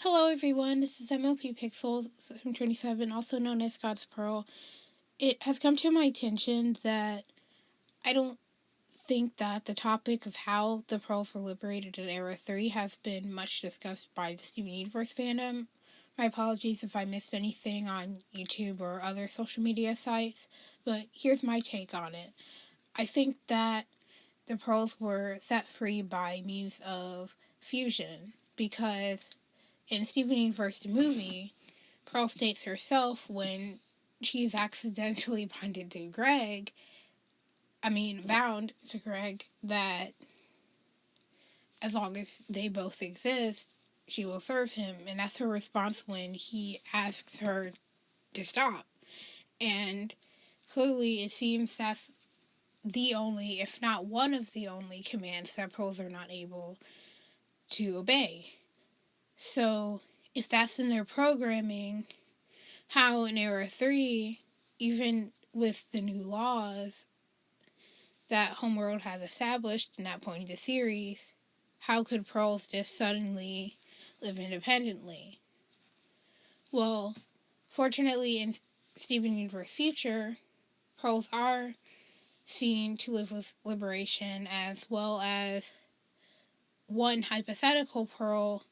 Hello everyone, this is MLP Pixel 727, also known as God's Pearl. It has come to my attention that I don't think that the topic of how the pearls were liberated in Era 3 has been much discussed by the Steven Universe fandom. My apologies if I missed anything on YouTube or other social media sites, but here's my take on it. I think that the pearls were set free by means of fusion, because in Steven Universe the movie, Pearl states herself when she's accidentally bound to Greg, that as long as they both exist, she will serve him. And that's her response when he asks her to stop. And clearly, it seems that's the only, if not one of the only, commands that Pearls are not able to obey. So, if that's in their programming, how in Era 3, even with the new laws that Homeworld has established in that point of the series, how could Pearls just suddenly live independently? Well, fortunately in Steven Universe Future, Pearls are seen to live with Liberation, as well as one hypothetical Pearl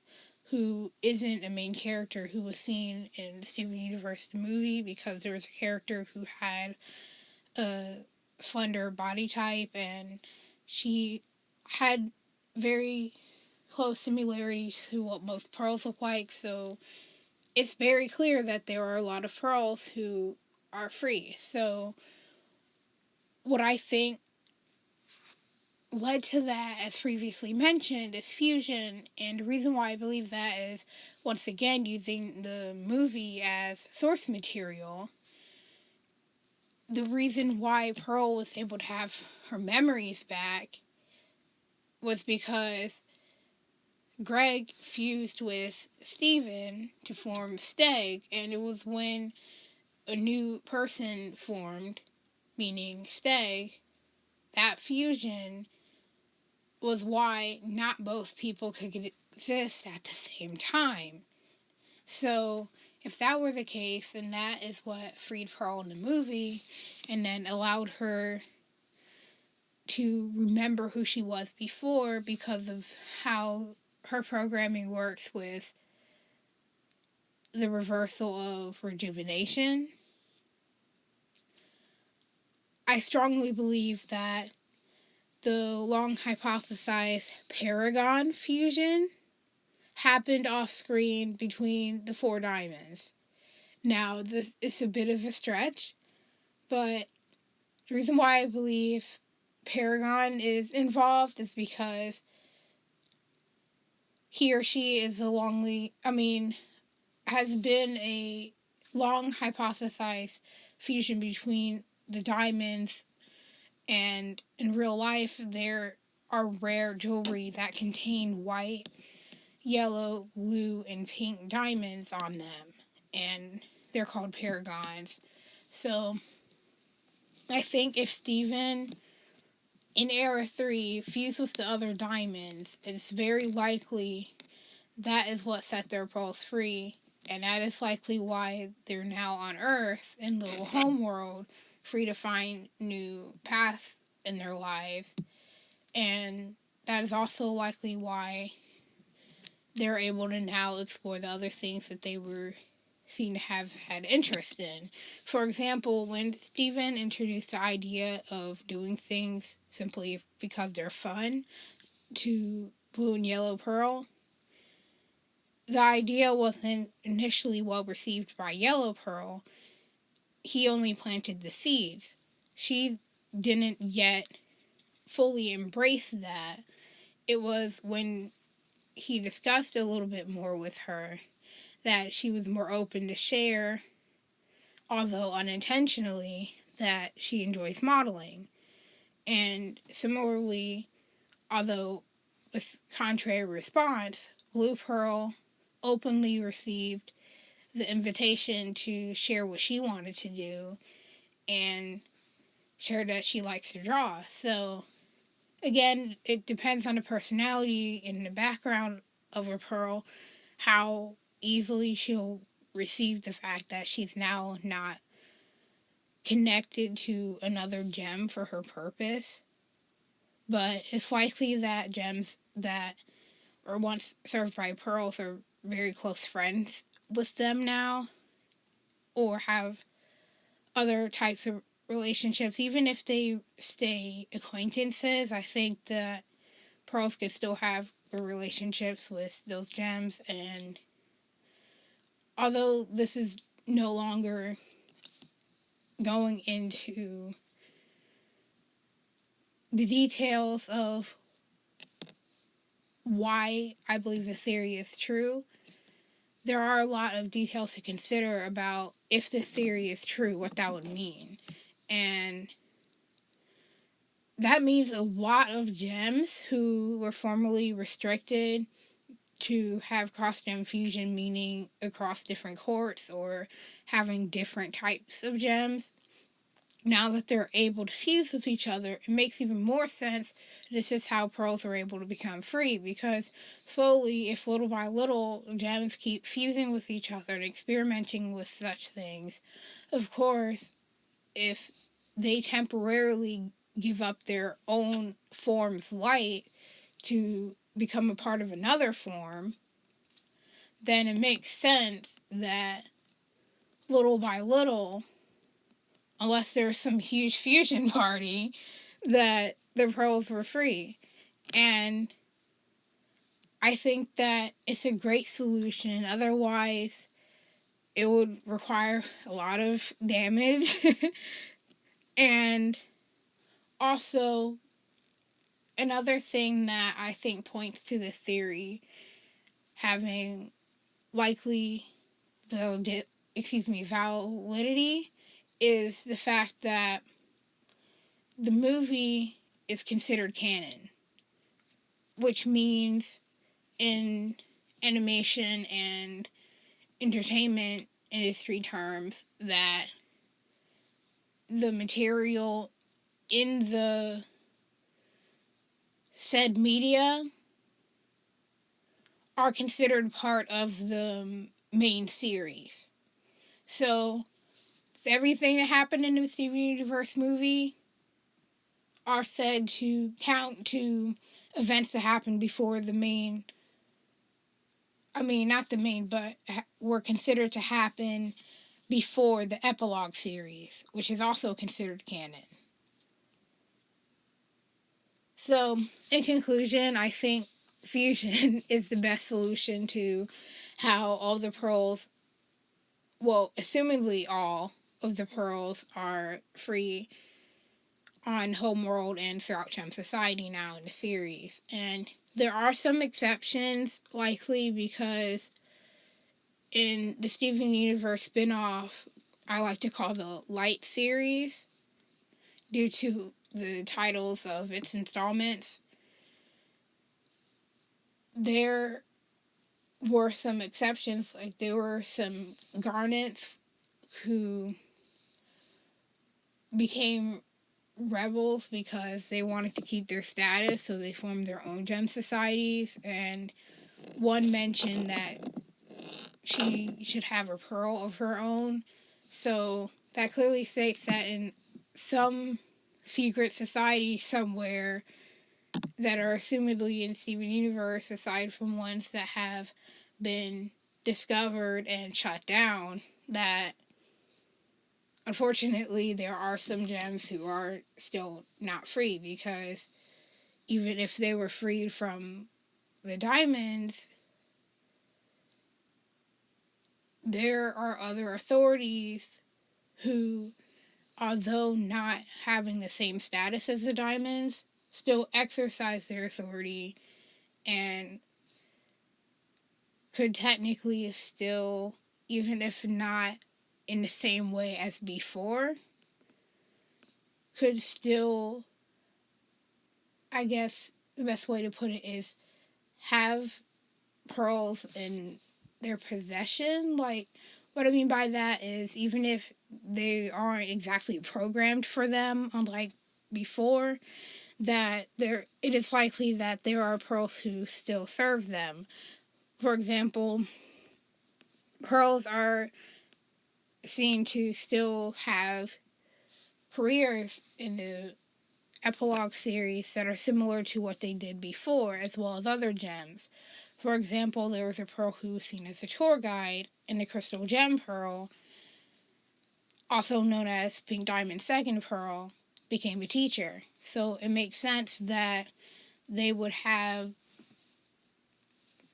who isn't a main character who was seen in Steven Universe the movie, because there was a character who had a slender body type and she had very close similarities to what most pearls look like, so it's very clear that there are a lot of pearls who are free. So what I think led to that, as previously mentioned, is fusion. And the reason why I believe that is, once again, using the movie as source material. The reason why Pearl was able to have her memories back was because Greg fused with Steven to form Steg, and it was when a new person formed, meaning Steg, that fusion was why not both people could exist at the same time. So, if that were the case, then that is what freed Pearl in the movie, and then allowed her to remember who she was before, because of how her programming works with the reversal of rejuvenation. I strongly believe that the long hypothesized Paragon fusion happened off screen between the four diamonds. Now, this is a bit of a stretch, but the reason why I believe Paragon is involved is because he or she is has been a long hypothesized fusion between the diamonds, and in real life there are rare jewelry that contain white, yellow, blue, and pink diamonds on them, and they're called paragons. So I think if Steven in Era 3 fused with the other diamonds, it's very likely that is what set their pearls free, and that is likely why they're now on Earth in Little Homeworld, free to find new paths in their lives. And that is also likely why they're able to now explore the other things that they were seen to have had interest in. For example, when Steven introduced the idea of doing things simply because they're fun to Blue and Yellow Pearl, the idea wasn't initially well received by Yellow Pearl. He only planted the seeds. She didn't yet fully embrace that. It was when he discussed a little bit more with her that she was more open to share, although unintentionally, that she enjoys modeling. And similarly, although with contrary response, Blue Pearl openly received the invitation to share what she wanted to do and share that she likes to draw. So, again, it depends on the personality and the background of a Pearl, how easily she'll receive the fact that she's now not connected to another gem for her purpose. But it's likely that gems that were once served by pearls are very close friends with them now, or have other types of relationships. Even if they stay acquaintances, I think that pearls could still have relationships with those gems. And although this is no longer going into the details of why I believe the theory is true, there are a lot of details to consider about if the theory is true, what that would mean. And that means a lot of gems who were formerly restricted to have cross-gem fusion, meaning across different courts or having different types of gems, now that they're able to fuse with each other, it makes even more sense. This is how pearls are able to become free, because slowly, if little by little, gems keep fusing with each other and experimenting with such things, of course, if they temporarily give up their own form's light to become a part of another form, then it makes sense that little by little, unless there's some huge fusion party, that the pearls were free. And I think that it's a great solution. Otherwise, it would require a lot of damage. And also, another thing that I think points to the theory having likely validity is the fact that the movie is considered canon, which means in animation and entertainment industry terms that the material in the said media are considered part of the main series. So everything that happened in the Steven Universe movie are said to count to events that happened before the main, not the main, but were considered to happen before the epilogue series, which is also considered canon. So, in conclusion, I think fusion is the best solution to how all the pearls, well, assumingly all of the pearls, are free on Homeworld and throughout Gem Society now in the series. And there are some exceptions, likely because in the Steven Universe spin-off, I like to call the Light series, due to the titles of its installments, there were some exceptions. Like, there were some Garnets who became rebels because they wanted to keep their status, so they formed their own gem societies. And one mentioned that she should have a pearl of her own. So that clearly states that in some secret society somewhere that are assumedly in Steven Universe, aside from ones that have been discovered and shut down, that unfortunately there are some gems who are still not free, because even if they were freed from the diamonds, there are other authorities who, although not having the same status as the diamonds, still exercise their authority and could technically still, even if not in the same way as before, could still, I guess the best way to put it is, have pearls in their possession. Like, what I mean by that is, even if they aren't exactly programmed for them, unlike before, that it is likely that there are pearls who still serve them. For example, pearls are seen to still have careers in the epilogue series that are similar to what they did before, as well as other gems. For example, there was a pearl who was seen as a tour guide, and the crystal gem pearl, also known as pink diamond second pearl, became a teacher. So it makes sense that they would have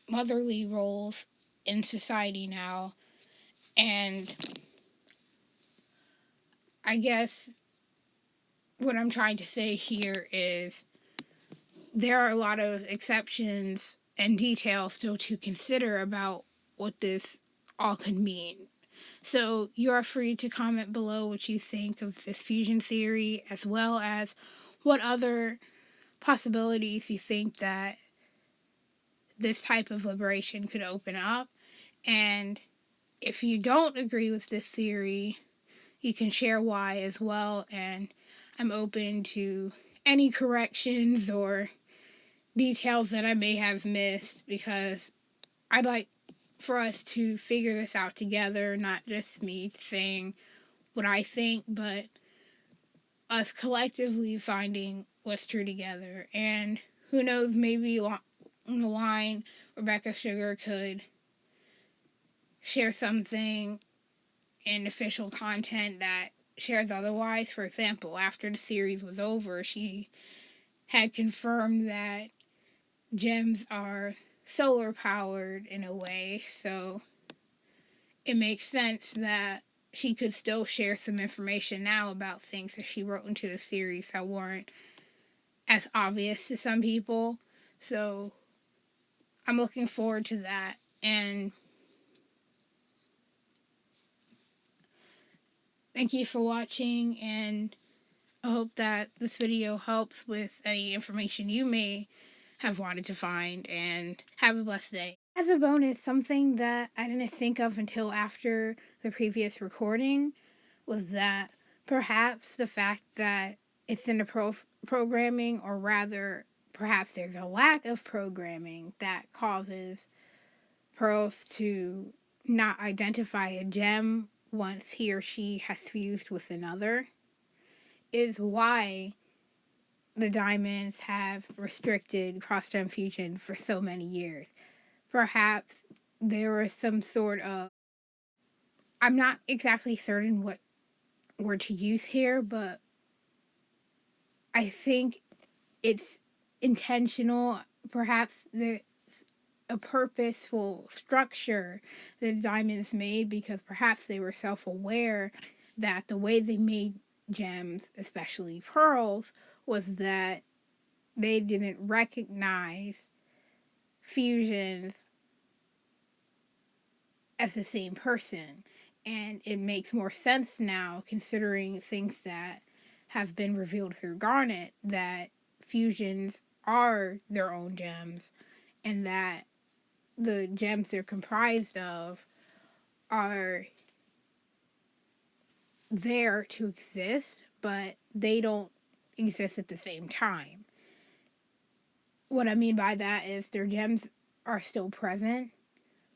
motherly roles in society now. And I guess what I'm trying to say here is there are a lot of exceptions and details still to consider about what this all could mean. So you are free to comment below what you think of this fusion theory, as well as what other possibilities you think that this type of liberation could open up. And if you don't agree with this theory, you can share why as well. And I'm open to any corrections or details that I may have missed, because I'd like for us to figure this out together, not just me saying what I think, but us collectively finding what's true together. And who knows, maybe along the line, Rebecca Sugar could share something in official content that shares otherwise. For example, after the series was over, she had confirmed that gems are solar powered in a way, so it makes sense that she could still share some information now about things that she wrote into the series that weren't as obvious to some people. So I'm looking forward to that. And thank you for watching, and I hope that this video helps with any information you may have wanted to find, and have a blessed day. As a bonus, something that I didn't think of until after the previous recording was that perhaps the fact that it's in the programming, or rather, perhaps there's a lack of programming that causes Pearls to not identify a gem once he or she has fused with another, is why the diamonds have restricted cross-gem fusion for so many years. Perhaps there was some sort of, I'm not exactly certain what word to use here, but I think it's intentional. Perhaps there's a purposeful structure that the diamonds made, because perhaps they were self-aware that the way they made gems, especially pearls, was that they didn't recognize fusions as the same person. And it makes more sense now, considering things that have been revealed through Garnet, that fusions are their own gems, and that the gems they're comprised of are there to exist, but they don't exist at the same time. What I mean by that is their gems are still present,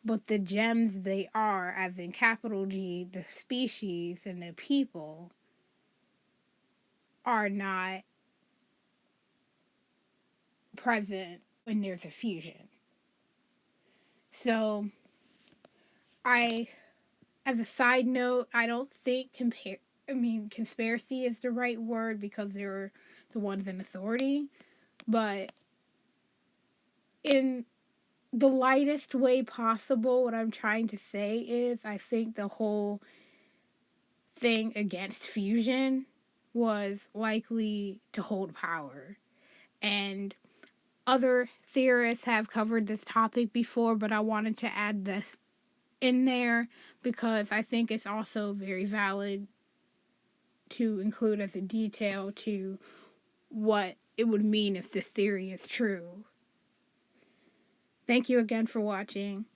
but the gems they are, as in capital G, the species and the people, are not present when there's a fusion. So, as a side note, I don't think conspiracy is the right word, because they're the ones in authority, but in the lightest way possible, what I'm trying to say is I think the whole thing against fusion was likely to hold power. And other theorists have covered this topic before, but I wanted to add this in there because I think it's also very valid to include as a detail to what it would mean if this theory is true. Thank you again for watching.